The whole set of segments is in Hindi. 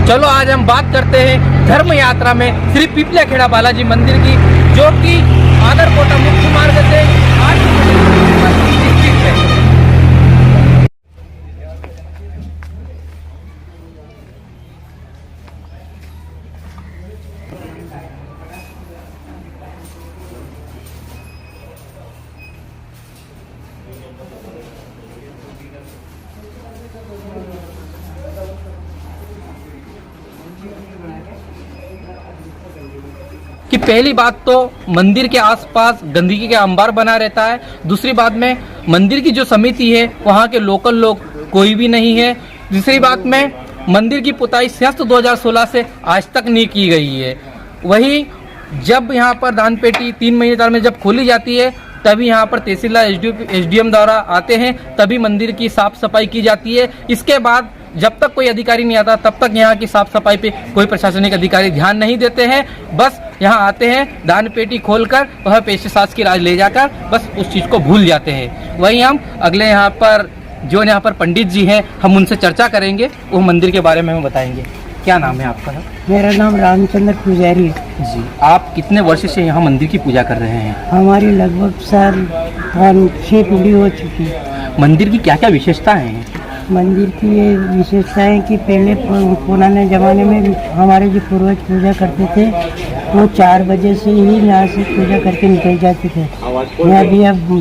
चलो आज हम बात करते हैं धर्म यात्रा में श्री पिपल्या खेड़ा बालाजी मंदिर की, जो कि आदरकोटा मुख्य मार्ग से 8 किलोमीटर स्थित है। कि पहली बात तो मंदिर के आसपास गंदगी का अंबार बना रहता है। दूसरी बात में मंदिर की जो समिति है वहाँ के लोकल लोग कोई भी नहीं है। तीसरी बात में मंदिर की पुताई सिंहस्थ 2016 से आज तक नहीं की गई है। वहीं जब यहाँ पर दान पेटी 3 महीने में जब खोली जाती है तभी यहाँ पर तहसीलदार एसडीएम द्वारा आते हैं, तभी मंदिर की साफ सफाई की जाती है। इसके बाद जब तक कोई अधिकारी नहीं आता तब तक यहाँ की साफ सफाई पे कोई प्रशासनिक अधिकारी ध्यान नहीं देते हैं। बस यहाँ आते हैं, दान पेटी खोलकर वह पेशे शासकीय राज ले जाकर बस उस चीज़ को भूल जाते हैं। वहीं हम अगले यहाँ पर पंडित जी हैं, हम उनसे चर्चा करेंगे, वो मंदिर के बारे में हमें बताएंगे। क्या नाम है आपका? मेरा नाम रामचंद्र पुजारी जी। आप कितने वर्ष से यहाँ मंदिर की पूजा कर रहे हैं? हमारी लगभग 6 पीढ़ी हो चुकी है। मंदिर की क्या क्या विशेषताएं हैं? मंदिर की ये विशेषता है कि पहले पुराने ज़माने में हमारे जो पूर्वज पूजा करते थे वो 4 बजे से ही यहाँ से पूजा करके निकल जाते थे। यहाँ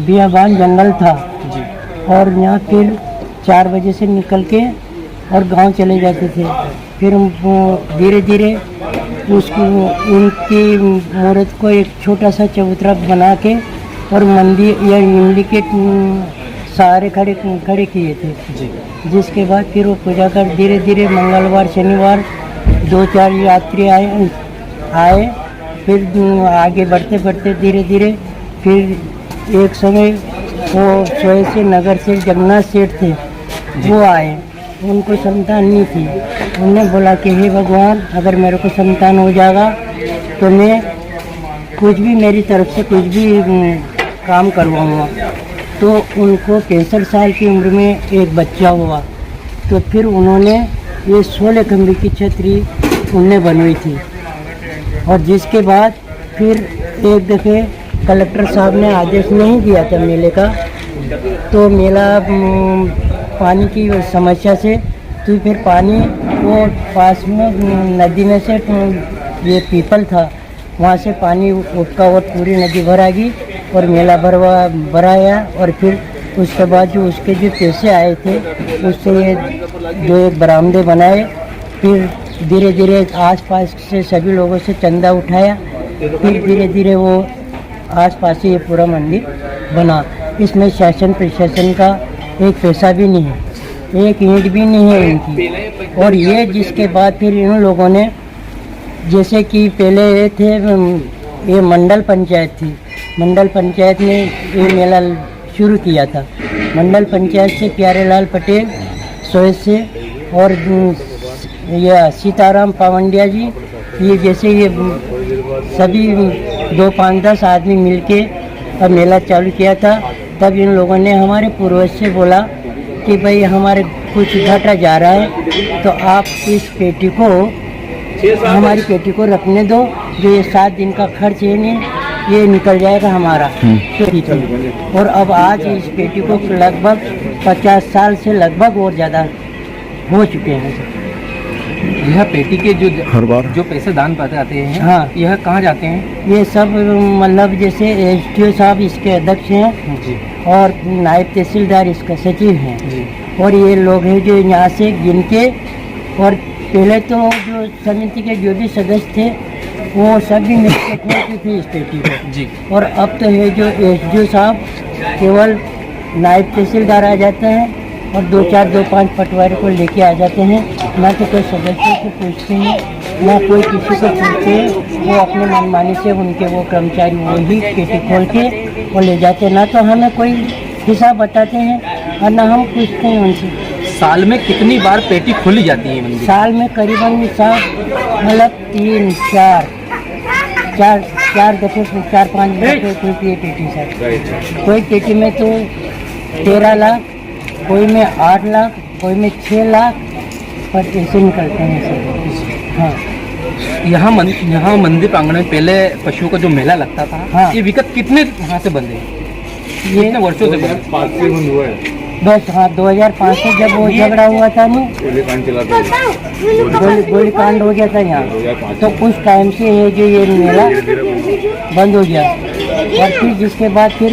बियाबान जंगल था जी। और यहाँ फिर 4 बजे से निकल के और गांव चले जाते थे। फिर धीरे धीरे उसको उनकी मूर्त को एक छोटा सा चबूतरा बना के और मंदिर या इमली के सहारे खड़े किए थे जी। जिसके बाद फिर वो पूजा कर धीरे धीरे मंगलवार शनिवार 2-4 यात्री आए। फिर आगे बढ़ते बढ़ते धीरे धीरे फिर एक समय वो सोए से नगर से जगन्नाथ सेठ थे, वो आए। उनको संतान नहीं थी। उन्होंने बोला कि हे भगवान, अगर मेरे को संतान हो जाएगा तो मैं कुछ भी मेरी तरफ से कुछ भी काम करवाऊँगा। तो उनको 65 साल की उम्र में एक बच्चा हुआ। तो फिर उन्होंने ये 16 खंबे की छतरी उनने बनवाई थी। और जिसके बाद फिर एक दफ़े कलेक्टर साहब ने आदेश नहीं दिया था मेले का, तो मेला पानी की समस्या से तो फिर पानी वो पास में नदी में से ये पीपल था, वहाँ से पानी उसका और पूरी नदी भर आ गई और मेला भराया। और फिर उसके बाद जो उसके जो पैसे आए थे उससे ये जो एक बरामदे बनाए। फिर धीरे धीरे आसपास से सभी लोगों से चंदा उठाया। फिर धीरे धीरे वो आसपास से ये पूरा मंदिर बना। इसमें शासन प्रशासन का एक पैसा भी नहीं है, एक ईंट भी नहीं है इनकी। और ये जिसके बाद फिर इन लोगों ने, जैसे कि पहले ये थे, ये मंडल पंचायत थी, मंडल पंचायत ने ये मेला शुरू किया था। मंडल पंचायत से प्यारेलाल पटेल सोए से और ये सीताराम पावंडिया जी, ये जैसे ये सभी 2-5-10 आदमी मिलके अब मेला चालू किया था। तब इन लोगों ने हमारे पूर्वज से बोला कि भाई हमारे कुछ घाटा जा रहा है, तो आप इस पेटी को, हमारी पेटी को रखने दो, जो ये 7 दिन का खर्च है नहीं ये निकल जाएगा हमारा। और अब आज इस पेटी को लगभग 50 साल से लगभग और ज़्यादा हो चुके हैं। यह पेटी के जो पैसे दान पाते आते हैं, हाँ, यह कहाँ जाते हैं? ये सब मतलब जैसे एसडीओ साहब इसके अध्यक्ष हैं जी। और नायब तहसीलदार इसका सचिव हैं जी। और ये लोग हैं जो यहाँ से गिन के, और पहले तो जो समिति के जो भी सदस्य थे वो सभी मिलकर खोलते थे इस पेटी को जी। और अब तो है जो एसडीओ साहब केवल नायब तहसीलदार आ जाते हैं और 2-5 पटवारी को लेके आ जाते हैं। ना तो कोई सदस्य को पूछते हैं, ना कोई किसी को पूछते हैं। वो अपने मनमानी से उनके वो कर्मचारी वही पेटी खोल के वो ले जाते हैं। ना तो हमें कोई हिसाब बताते हैं और ना हम पूछते हैं उनसे। साल में कितनी बार पेटी खोली जाती है मंदिर? साल में करीबन मतलब 4 दफ़े 4-5 दफ़े खुलती है पेटी सर। कोई पेटी में तो 13 लाख, कोई में 8 लाख, कोई में 6 लाख, पर ऐसे निकलते हैं सब। हाँ यहाँ मंदिर प्रांगण में पहले पशुओं का जो मेला लगता था, हाँ। ये विगत कितने वहाँ से बंद है, ये कितने वर्षों से बंद है? 5 से बंद हुआ है। बस हाँ 2005 से जब वो झगड़ा हुआ था ना, गोलीकांड चला था, गोलीकांड हो गया था यहाँ, 2005 तो उस टाइम से ये जो ये मेला धीरे धीरे बंद हो गया। और फिर जिसके बाद फिर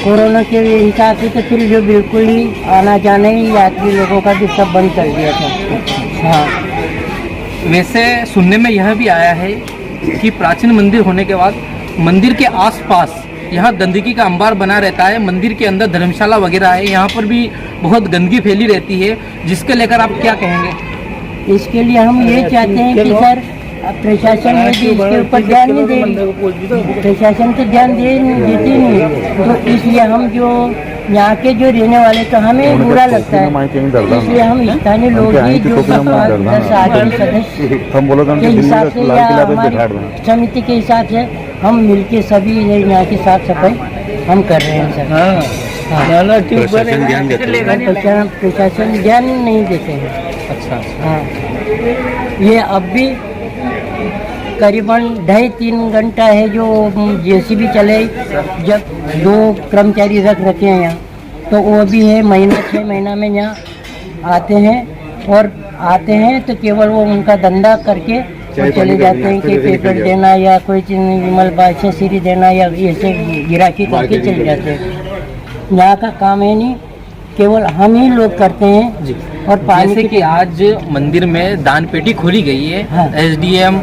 कोरोना के हिसाब से तो फिर जो बिल्कुल ही आना जाना ही यात्री लोगों का भी सब बंद कर दिया था। हाँ वैसे सुनने में यह भी आया है कि प्राचीन मंदिर होने के बाद मंदिर के आसपास यहाँ गंदगी का अंबार बना रहता है, मंदिर के अंदर धर्मशाला वगैरह है, यहाँ पर भी बहुत गंदगी फैली रहती है, जिसके लेकर आप क्या कहेंगे? इसके लिए हम ये चाहते हैं कि सर प्रशासन ने भी इसके ऊपर ध्यान नहीं दे रही, प्रशासन तो ध्यान देती नहीं, तो इसलिए हम जो यहाँ के जो रहने वाले तो हमें बुरा लगता है, इसलिए हम स्थानीय लोग ही जो 10 आदमी सदस्य के हिसाब से या हमारी समिति के हिसाब से हम मिलके सभी यहाँ की साफ सफाई हम कर रहे हैं सर। प्रशासन ध्यान देता है। प्रशासन ध्यान नहीं देते हैं। अच्छा, हाँ ये अब भी करीबन 2.5-3 घंटा है जो जेसीबी चले, जब 2 कर्मचारी रखे हैं यहाँ, तो वो भी है 6 महीना में यहाँ आते हैं तो केवल वो उनका धंधा करके वो चले जाते हैं कि पेपर देना या कोई चीज़ विमल बादशाह देना या ऐसे गिराकी करके चले जाते हैं। यहाँ का काम है नहीं, केवल हम ही लोग करते हैं जी। और पानी जैसे कि आज मंदिर में दान पेटी खोली गई है, हाँ। एसडीएम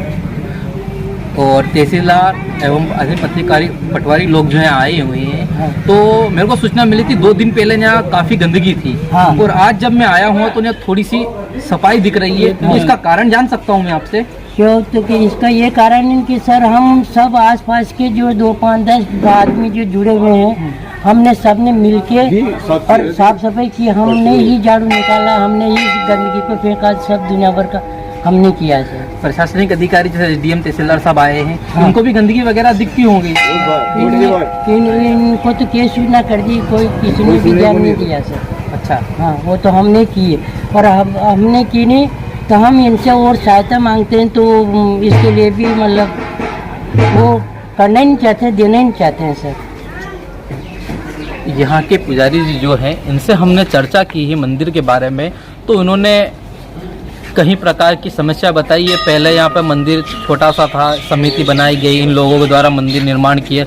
और तहसीलदार एवं अधिकारी पटवारी लोग जो है आए हुए हैं, हाँ। तो मेरे को सूचना मिली थी 2 दिन पहले यहाँ काफी गंदगी थी, हाँ। और आज जब मैं आया हूँ तो यहाँ थोड़ी सी सफाई दिख रही है, तो इसका कारण जान सकता हूँ मैं आपसे? क्यों, तो कि इसका ये कारण है कि सर हम सब आसपास के जो 2-5-10 आदमी जो जुड़े हुए हैं, हमने सबने मिलके और साफ सफाई की, हमने ही झाड़ू निकाला, हमने ही गंदगी को फेंका, सब दुनिया भर का हमने किया सर। प्रशासनिक अधिकारी जैसे एसडीएम तहसीलदार साहब आए हैं, हाँ। उनको भी गंदगी वगैरह दिखती होंगी? इनको तो केस सूचना कर दी, कोई किसी ने भी ध्यान नहीं दिया सर। अच्छा, हाँ वो तो हमने की है, और हमने की नहीं तो हम इनसे और सहायता मांगते हैं, तो इसके लिए भी मतलब वो करना ही नहीं चाहते, देना ही नहीं चाहते हैं सर। यहाँ के पुजारी जी जो हैं, इनसे हमने चर्चा की है मंदिर के बारे में, तो उन्होंने कई प्रकार की समस्या बताई है। पहले यहाँ पर मंदिर छोटा सा था, समिति बनाई गई, इन लोगों के द्वारा मंदिर निर्माण किए,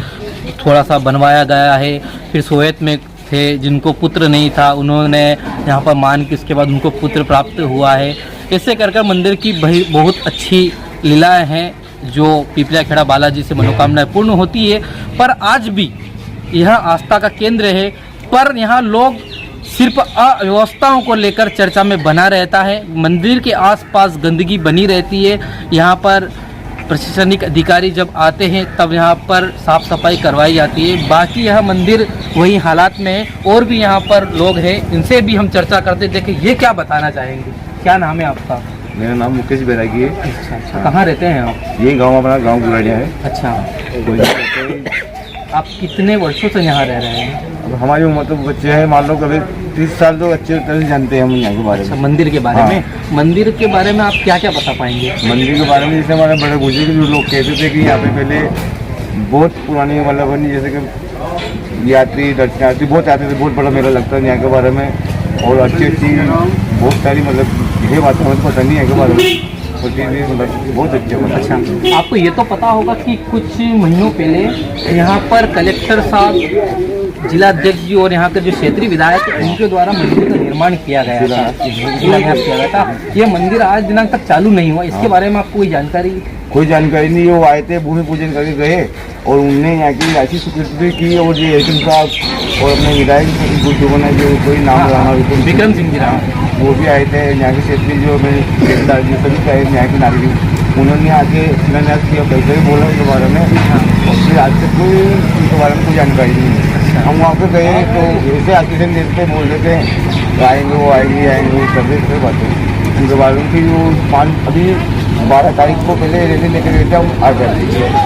थोड़ा सा बनवाया गया है। फिर सोवियत में थे जिनको पुत्र नहीं था, उन्होंने यहाँ पर मान के उसके बाद उनको पुत्र प्राप्त हुआ है। ऐसे कर कर मंदिर की बहुत अच्छी लीलाएँ हैं, जो पिपलिया खेड़ा बालाजी से मनोकामनाएं पूर्ण होती है। पर आज भी यह आस्था का केंद्र है, पर यहाँ लोग सिर्फ अव्यवस्थाओं को लेकर चर्चा में बना रहता है। मंदिर के आसपास गंदगी बनी रहती है। यहाँ पर प्रशासनिक अधिकारी जब आते हैं तब यहाँ पर साफ सफाई करवाई जाती है, बाकी यह मंदिर वही हालात में है। और भी यहाँ पर लोग हैं, इनसे भी हम चर्चा करते देखें ये क्या बताना चाहेंगे। क्या नाम है आपका? मेरा नाम मुकेश बैरागी है। अच्छा, कहाँ रहते हैं आप? ये गांव अपना गांव गुलाड़िया है। अच्छा, कोई आप कितने वर्षों से यहाँ रह रहे हैं? अब हमारी उम्र तो बच्चे हैं, मान लो कभी 30 साल तो अच्छे तरह से जानते हैं हम यहाँ के बारे अच्छा, में। मंदिर के बारे हाँ। में, मंदिर के बारे में आप क्या क्या बता पाएंगे? मंदिर के बारे में जैसे हमारे बड़े बुजुर्ग जो लोग कहते थे कि यहाँ पे पहले बहुत पुरानी मतलब जैसे कि यात्री दर्शनार्थी बहुत आते थे, बहुत बड़ा मेला लगता है यहाँ के बारे में, और अच्छी अच्छी बहुत सारी मतलब ये बातें हमें पता नहीं है के बारे में होती थी, मतलब बहुत अच्छे मतलब। अच्छा, आपको ये तो पता होगा कि कुछ महीनों पहले यहाँ पर कलेक्टर साहब, जिला अध्यक्ष जी और यहाँ के जो क्षेत्रीय विधायक उनके द्वारा मंदिर का निर्माण किया गया था, शिलान्यास किया गया था। ये मंदिर आज दिनांक तक चालू नहीं हुआ, इसके बारे में आपको कोई जानकारी? कोई जानकारी नहीं। वो आए थे, भूमि पूजन करके गए, और उनने यहाँ की ऐसी स्वीकृति की, और ये एसडीएम साहब और अपने विधायक बुद्धू बना जो कोई नाम लगाना विक्रम सिंह जी राम, वो भी आए थे। यहाँ के क्षेत्रीय जो मेरे ठेकेदार जी सभी आए, यहाँ के नागरिक, उन्होंने आके शिलान्यास किया, पैसे भी बोला उसके बारे में, और फिर आज तक कोई उनके बारे में कोई जानकारी नहीं है। हम वहाँ पे गए तो ऐसे आश्वासन देते बोल रहे थे आएंगे, वो आएंगे सब बातें उनके बारे में। कि वो 5 अभी 12 तारीख को पहले रैली लेकर गए थे, हम आ गए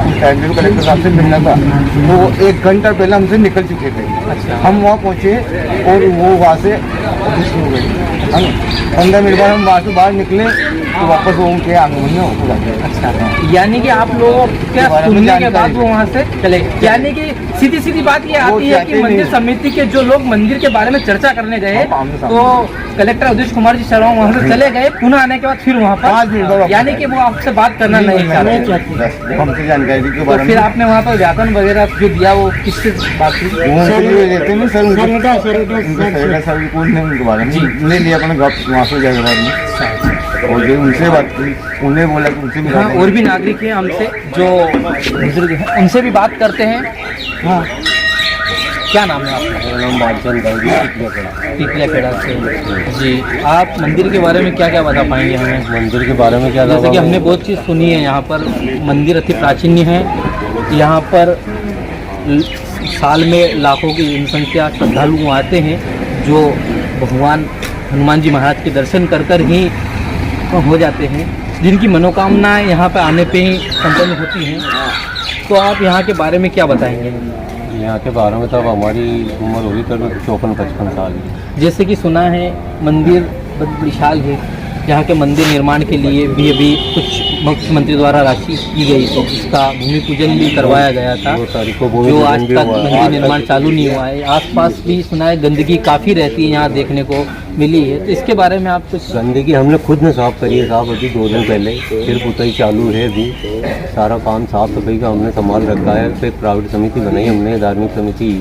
उस टाइम में कलेक्टर साहब से मिलना था, तो वो 1 घंटा पहले हमसे निकल चुके थे। हम वहाँ पहुँचे और वो वहाँ से हो गए। हम 15 मिनट बाद हम वहाँ से बाहर निकले तो वापस वो उनके आंगन में हो जाते हैं। अच्छा, यानी कि आप लोग क्या बारे में सुनने के जानकारी बाद वो वहाँ से चले गए? यानी कि सीधी सीधी बात ये वो आती है कि चाहते मंदिर नहीं। समिति के जो लोग मंदिर के बारे में चर्चा करने गए हाँ, आमने सामने। तो कलेक्टर अवधेश कुमार जी शर्मा वहाँ से चले गए, पुनः आने के बाद फिर वहाँ 5 मिनट बाद पर वापस यानी आए। कि वो आपसे बात करना नहीं चाहते। बस हमसे जानकारी के तो बारे फिर में आपने वहाँ पर ज्ञापन वगैरह जो दिया वो किससे बात की? वो उनके लिए लेते नहीं सर, सरिता सर कोई नहीं उनके बारे में ले लिया अपने गप वहाँ से जाके बाद में और जो उनसे बात की उन्हें बोला कि उनसे भी हाँ, और भी नागरिक हैं हमसे जो बुजुर्ग हैं, उनसे भी बात करते हैं। हाँ क्या नाम है आपका? मेरा नाम बादशाह है, टिकलिया खेड़ा से। जी, आप मंदिर के बारे में क्या क्या बता पाएंगे हमें? मंदिर के बारे में क्या जैसे कि हमने बहुत चीज़ सुनी है, यहाँ पर मंदिर अति प्राचीन है, यहाँ पर साल में लाखों की जनसंख्या श्रद्धालु आते हैं जो भगवान हनुमान जी महाराज के दर्शन कर कर ही हो जाते हैं, जिनकी मनोकामनाएं यहाँ पर आने पे ही संपन्न होती हैं। तो आप यहाँ के बारे में क्या बताएंगे? यहाँ के बारे में तो अब हमारी उम्र होगी करीब 54-55 साल की। जैसे कि सुना है मंदिर बहुत विशाल है, यहाँ के मंदिर निर्माण के लिए भी अभी कुछ मुख्यमंत्री द्वारा राशि की गई थी, जिसका भूमि पूजन भी करवाया गया था, 2 तारीख को भूमि जो पूजन आज भी तक हुआ है। मंदिर निर्माण चालू नहीं हुआ है। आसपास भी सुना है गंदगी काफ़ी रहती है, यहाँ देखने को मिली है, तो इसके बारे में आप कुछ? गंदगी हमने खुद ने साफ करी है साहब, अभी 2 दिन पहले, फिर पुताई चालू है अभी। सारा काम साफ सफाई का हमने संभाल रखा है। फिर प्राइवेट समिति बनाई हमने, धार्मिक समिति,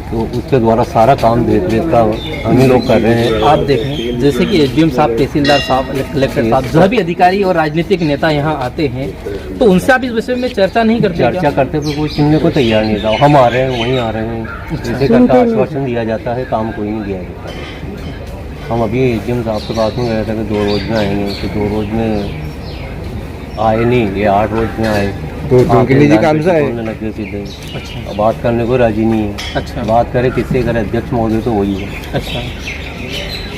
तो उसके द्वारा सारा काम देख का हम ही लोग कर रहे हैं। आप देखें जैसे कि एसडीएम साहब, तहसीलदार साहब, कलेक्टर साहब, जो भी अधिकारी और राजनीतिक नेता यहाँ आते हैं, तो उनसे आप इस विषय में चर्चा नहीं करते? चर्चा करते हुए कोई सुनने को तैयार नहीं था। हम आ रहे हैं, वहीं आ रहे हैं, जैसे करके आश्वासन दिया जाता है, काम कोई नहीं दिया जाता। हम अभी एसडीएम साहब से बात में गए थे कि 2 रोज में आएंगे, तो 2 रोज में आए नहीं, ये 8 रोज में आए। तो उनके निजी काम से आए। लगे सीधे। अच्छा बात करने को राजी नहीं है। अच्छा बात करे किससे करे, अध्यक्ष महोदय तो वही है। अच्छा,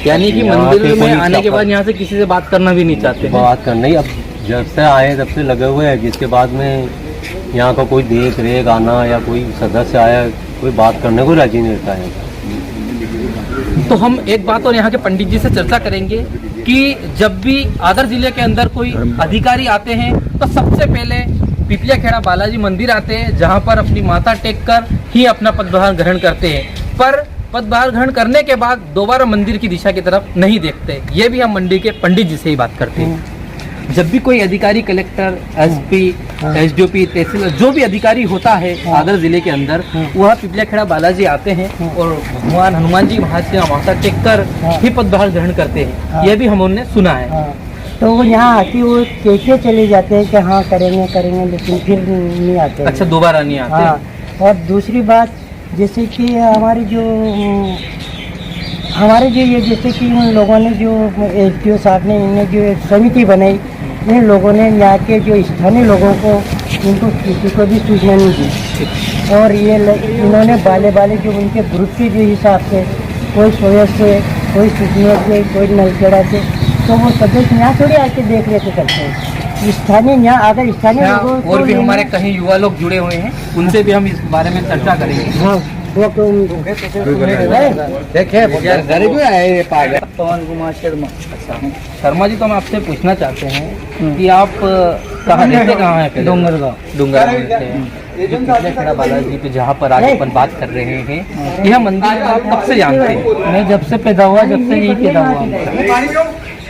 यानी कि यहाँ मंदिर के में कोई आने के बाद यहाँ से किसी से बात करना भी नहीं चाहते हैं? बात करना ही, अब जब से आए तब से लगे हुए हैं, जिसके बाद में यहाँ का कोई देख रेख आना या कोई सदस्य आया, कोई बात करने को राजी नहीं रहता है। तो हम एक बात और यहाँ के पंडित जी से चर्चा करेंगे कि जब भी आदर जिले के अंदर कोई अधिकारी आते हैं तो सबसे पहले पिपलिया खेड़ा बालाजी मंदिर आते हैं, जहाँ पर अपनी माथा टेक कर ही अपना पदभार ग्रहण करते हैं, पर पदभार ग्रहण करने के बाद दोबारा मंदिर की दिशा की तरफ नहीं देखते। ये भी हम मंडी के पंडित जी से ही बात करते हैं। जब भी कोई अधिकारी, कलेक्टर, एसपी, एसडीओपी, तहसीलदार, जो भी अधिकारी होता है आदर जिले के अंदर, वह पिपलिया खेड़ा बालाजी आते हैं और भगवान हनुमान जी महाराज के माथा टेक कर ही पदभार ग्रहण करते हैं। यह भी हमने सुना है। हाँ, तो वो यहाँ आके वो कैसे चले जाते हैं कि हाँ करेंगे करेंगे, लेकिन फिर नहीं आते। अच्छा, दोबारा नहीं आते? हाँ, और दूसरी बात जैसे कि हमारे जो ये जैसे कि उन लोगों ने जो एसडीओ साहब ने इन्हें जो एक समिति बनाई, इन लोगों ने यहाँ के जो स्थानीय लोगों को, इनको किसी को भी सूचना नहीं दी, और ये इन्होंने बाले जो उनके ग्रुप के जो हिसाब से, कोई सोया से, कोई सूचना से, कोई नलखेड़ा से, तो वो सदस्य यहाँ थोड़ी आके देख रेख करते हैं। स्थानीय यहाँ अगर स्थानीय लोगों को और भी हमारे कहीं युवा लोग जुड़े हुए हैं, उनसे भी हम इस बारे में चर्चा करेंगे। हाँ, पवन कुमार शर्मा। अच्छा, शर्मा जी, तो हम आपसे पूछना चाहते हैं कि आप कहाँ रहते, कहाँ हैं? डोंगरगांव रहते हैं। जो पिपलिया खेड़ा बालाजी पे जहाँ पर आज अपन बात कर रहे हैं, यह मंदिर को आप कब से जानते हैं? मैं जब से पैदा हुआ, जब से यही पैदा हुआ।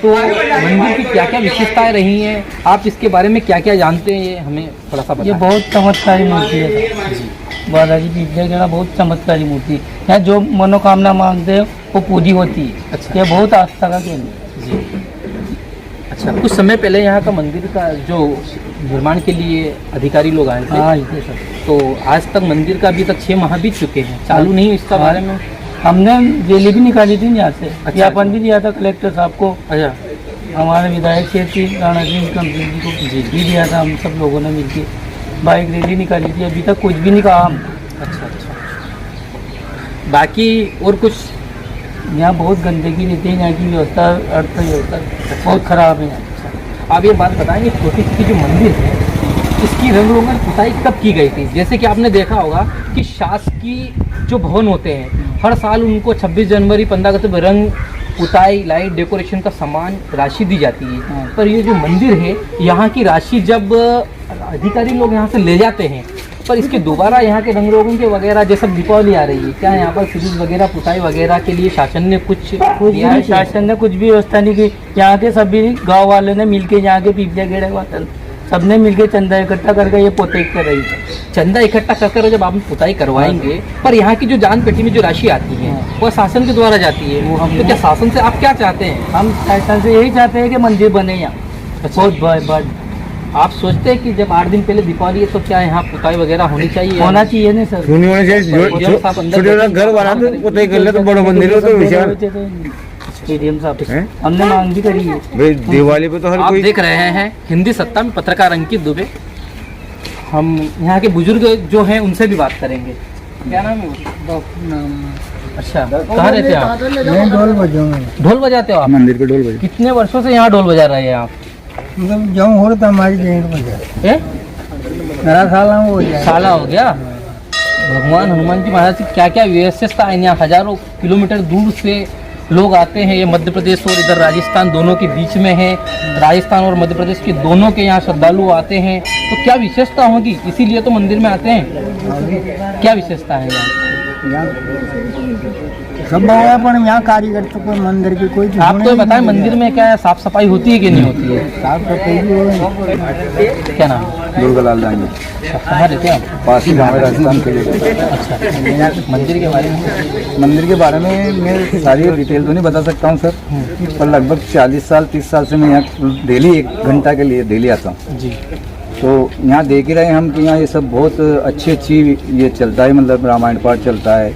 तो मंदिर की क्या क्या विशेषताएं रही हैं, आप इसके बारे में क्या क्या जानते हैं, ये हमें थोड़ा सा ये बताएं। बहुत चमत्कारी मूर्ति है बालाजी पिपलिया खेड़ा, बहुत चमत्कारी मूर्ति है। यहाँ जो मनोकामना मांगते हैं वो पूरी होती है। अच्छा। ये बहुत आस्था का केंद्र है। जी, अच्छा, कुछ समय पहले यहाँ का मंदिर का जो निर्माण के लिए अधिकारी लोग आए थे, हाँ, ये सब तो आज तक मंदिर का अभी तक 6 माह बीत चुके हैं, चालू नहीं, इसका बारे में? हमने रैली भी निकाली थी यहाँ से। अच्छा। ज्ञापन भी दिया था कलेक्टर साहब को, अच्छा, हमारे विधायक क्षेत्री राणा सिंह कंपनी जी को भी दिया था। हम सब लोगों ने मिलकर बाइक रैली निकाली थी, अभी तक कुछ भी नहीं कहा हम। अच्छा अच्छा। बाकी और कुछ? यहाँ बहुत गंदगी रहती है, यहाँ की व्यवस्था, अर्थव्यवस्था बहुत खराब है। आप ये बात बताएंगे, छोटी सी जो मंदिर है, इसकी रंग रोगन पुताई कब की गई थी? जैसे कि आपने देखा होगा कि शासकीय जो भवन होते हैं, हर साल उनको 26 जनवरी 15 अगस्त में रंग पुताई लाइट डेकोरेशन का सामान राशि दी जाती है, पर ये जो मंदिर है यहाँ की राशि जब अधिकारी लोग यहाँ से ले जाते हैं, पर इसके दोबारा यहाँ के रंग रोगन के वगैरह जैसे दीपावली आ रही है, क्या यहाँ पर सीरीज वगैरह पुताई वगैरह के लिए शासन ने कुछ दिया है? शासन ने कुछ भी व्यवस्था नहीं की। यहाँ के सभी गांव वालों ने मिलके, यहाँ के पीपलिया गेड़े वाले सबने मिलके चंदा इकट्ठा करके ये पोते कर रही है। चंदा इकट्ठा कर जब आप पुताई करवाएंगे, पर यहाँ की जो जान पेटी में जो राशि आती है वह शासन के द्वारा जाती है, वो हम तो क्या शासन से आप क्या चाहते हैं? हम शासन से यही चाहते हैं कि मंदिर बने यहाँ बहुत बड़। आप सोचते हैं कि जब 8 दिन पहले दीपावली है तो क्या यहाँ पुताई वगैरह होनी चाहिए? होना चाहिए नहीं सर। सुनी होने से छोटे घर बना तो पोते कर ले तो बड़ा मंदिर हो तो विशाल स्टेडियम साहब हमने मांग भी करी है भाई। दिवाली पे तो हर आप कोई देख रहे हैं हिंदी सत्ता में पत्रकार अंकित दुबे। हम यहाँ के बुजुर्ग जो हैं उनसे भी बात करेंगे। क्या नाम है? अच्छा, कहाँ रहते हैं आप? मैं ढोल बजाऊंगा। ढोल बजाते हो आप? मंदिर पे ढोल बजे। कितने वर्षों से यहाँ ढोल बजा रहे हैं आप? मतलब जाऊँ हो रहा था हमारी जगह बजा। मेरा साला हो गया। भगवान हनुमान जी महाराज की क्या क्या विशेषता है यहाँ? हजारों किलोमीटर दूर से लोग आते हैं। ये मध्य प्रदेश और इधर राजस्थान दोनों के बीच में है। राजस्थान और मध्य प्रदेश के दोनों के यहाँ श्रद्धालु आते हैं, तो क्या विशेषता होगी? इसीलिए तो मंदिर में आते हैं। क्या विशेषता है यहाँ? सब आया पर यहाँ कारीगर तो कोई मंदिर की कोई आप तो बताएं मंदिर में क्या है, साफ सफाई होती है कि नहीं होती है? साफ सफाई। क्या नाम है? दुर्गालाल दांगी। कहाँ रहते हैं आप? पास ही गाँव है, राजस्थान के लिए। अच्छा, मंदिर के बारे में? मंदिर के बारे में मैं सारी डिटेल तो नहीं बता सकता हूँ सर, पर लगभग 40 साल 30 साल से मैं यहाँ डेली 1 घंटा के लिए डेली आता हूँ जी। तो यहाँ देख ही रहे हैं हम कि यहाँ ये सब बहुत अच्छी ये चलता है, मतलब रामायण पाठ चलता है।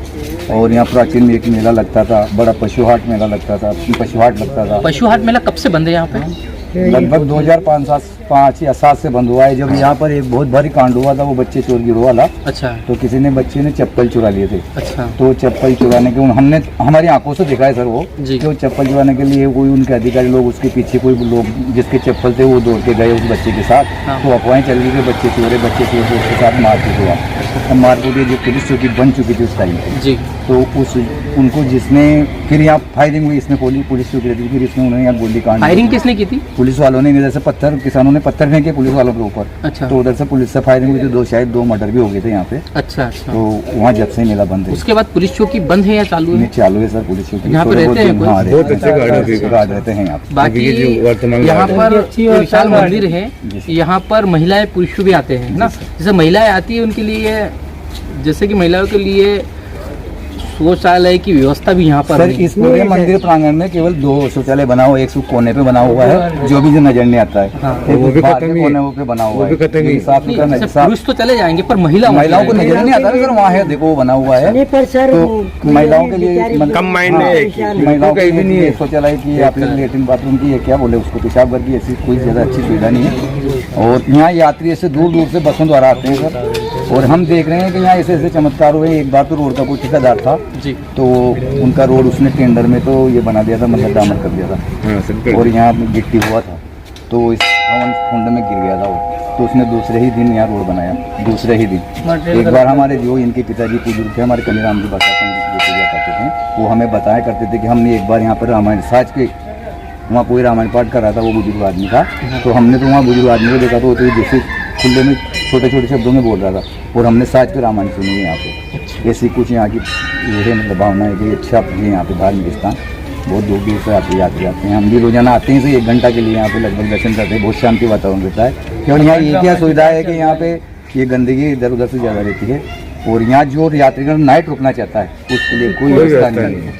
और यहाँ प्राचीन में एक मेला लगता था, बड़ा पशु हाट मेला लगता था, पशु हाट लगता था। पशु हाट मेला कब से बंद है यहाँ पे? लगभग 2005 या 7 से बंद हुआ है। जब यहाँ पर एक बहुत भारी कांड हुआ था, वो बच्चे चोर गिरोह वाला, अच्छा, तो किसी ने बच्चे ने चप्पल चुरा लिए थे। अच्छा, तो चप्पल चुराने के हमने हमारी आंखों से देखा है सर वो जी। कि वो चप्पल चुराने के लिए कोई उनके अधिकारी लोग उसके पीछे कोई लोग जिसके चप्पल थे वो दौड़ के गए उस बच्चे के साथ। हाँ। तो अफवाहें चल गई कि बच्चे चोरे उसके साथ मारपीट हुआ। मारपीट जो पुलिस चौकी बन चुकी थी उस टाइम पे, जी। तो उनको जिसने फिर यहाँ फायरिंग हुई, इसमें पुलिस चौकी रहती थी, फिर इसमें उन्होंने यहाँ गोली कांड। फायरिंग किसने की थी? पुलिस वालों ने, इधर से पत्थर, किसानों ने पत्थर फेंके पुलिस वालों के ऊपर। अच्छा, तो उधर से पुलिस से फायरिंग हुई थी, शायद 2 मर्डर भी हो गए थे यहाँ पे। अच्छा अच्छा। तो वहाँ जब से मेला बंद है। उसके बाद पुलिस चौकी बंद है या चालू है? नहीं, चालू है सर पुलिस चौकी। यहाँ पे रहते हैं कोई? हाँ, बहुत अच्छे गार्ड रहते हैं यहाँ पे। बाकी यहाँ पर विशाल मंदिर है, यहाँ पर महिलाएं पुरुष भी आते हैं ना। जैसे महिलाएं आती है उनके लिए, जैसे कि महिलाओं के लिए शौचालय की व्यवस्था भी यहाँ पर सर नहीं। इस पूरे मंदिर प्रांगण में केवल 2 शौचालय बना हुआ है, एक कोने पे बना हुआ है जो भी जो नजर नहीं आता है। हाँ। वो भी कोने पे बना हुआ है, साफ सुथरा नहीं, नजर। पुरुष तो चले जाएंगे पर महिलाओं को नजर नहीं आता सर, वहाँ है देखो वो बना हुआ है। तो महिलाओं के लिए कम माइंड महिलाओं के लिए नहीं है शौचालय की या फिर लेटरिन बाथरूम की, क्या बोले उसको, पेशाब घर की, ऐसी कोई ज्यादा अच्छी सुविधा नहीं है। और यहाँ यात्री ऐसे दूर दूर से बसों द्वारा आते हैं सर, और हम देख रहे हैं कि यहाँ ऐसे ऐसे चमत्कार हुए। एक बार तो रोड का कोई ठेकेदार था जी, तो उनका रोड उसने टेंडर में तो ये बना दिया था, मतलब डामर कर दिया था, और यहाँ गिट्टी हुआ था तो इस हवन कुंड में गिर गया था वो, तो उसने दूसरे ही दिन यहाँ रोड बनाया, दूसरे ही दिन। एक बार हमारे जो इनके पिताजी बुजुर्ग थे, हमारे कलीराम जी बासा पंडित जो पूजा करते थे, वो हमें बताया करते थे कि हमने एक बार यहाँ पर रामायण साज के वहाँ कोई रामायण पाठ कर रहा था, वो बुजुर्ग आदमी था, तो हमने तो वहाँ बुजुर्ग आदमी को देखा तो जैसे खुले में छोटे छोटे शब्दों में बोल रहा था, और हमने साज के रामायण सुनी है यहाँ पे। ऐसी कुछ यहाँ की ये है, मतलब भावना है कि अच्छा है यहाँ पे धार्मिक स्थान, बहुत दूर दूर से आते यात्री आते हैं। हम भी रोजाना आते हैं से 1 घंटा के लिए यहाँ पे लगभग दर्शन करते हैं। बहुत शांति वातावरण रहता है, क्योंकि यहाँ ये क्या सुविधा है कि यहाँ पे ये गंदगी इधर उधर से ज़्यादा रहती है, और यहाँ जो यात्रीगण नाइट रुकना चाहता है उसके लिए कोई व्यवस्था नहीं है।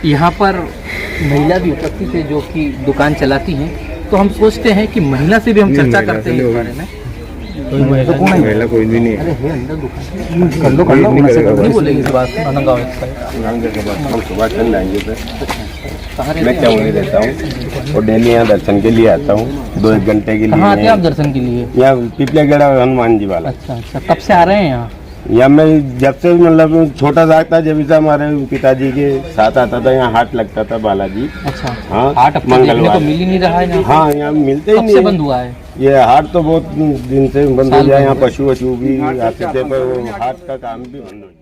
यहाँ पर महिला भी उपस्थित है जो कि दुकान चलाती हैं, तो हम सोचते हैं कि महिला से भी हम चर्चा करते हैं इस बारे में। तो कौन है? महिला कोई भी नहीं है। अरे है अंदर दुकान, कर लो नहीं बोलेगी इस बात गाँव हम सुबह चल जाएंगे सर। कहाँ रहते मैं हैं? चौंगी रहता हूँ और डेली यहाँ दर्शन के लिए आता हूँ 2-1 घंटे के लिए। कहाँ आते हैं आप दर्शन के लिए? यहाँ पिपलिया गेड़ा हनुमान जी वाला। अच्छा अच्छा, कब से आ रहे हैं यहाँ? यहाँ मैं जब से मतलब छोटा सा था, जब से हमारे पिताजी के साथ आता था, यहाँ हाट लगता था बालाजी। अच्छा, हाँ, हाट अब तो देखने मंगलवार को मिल ही नहीं रहा है यहाँ। हाँ, यहाँ मिलते ही कब नहीं से है। बंद हुआ है? ये हाट तो बहुत दिन से बंद हो साल गया। भर यहाँ पशु वशु भी आते थे, पर वो हाट का काम भी बंद हो गया।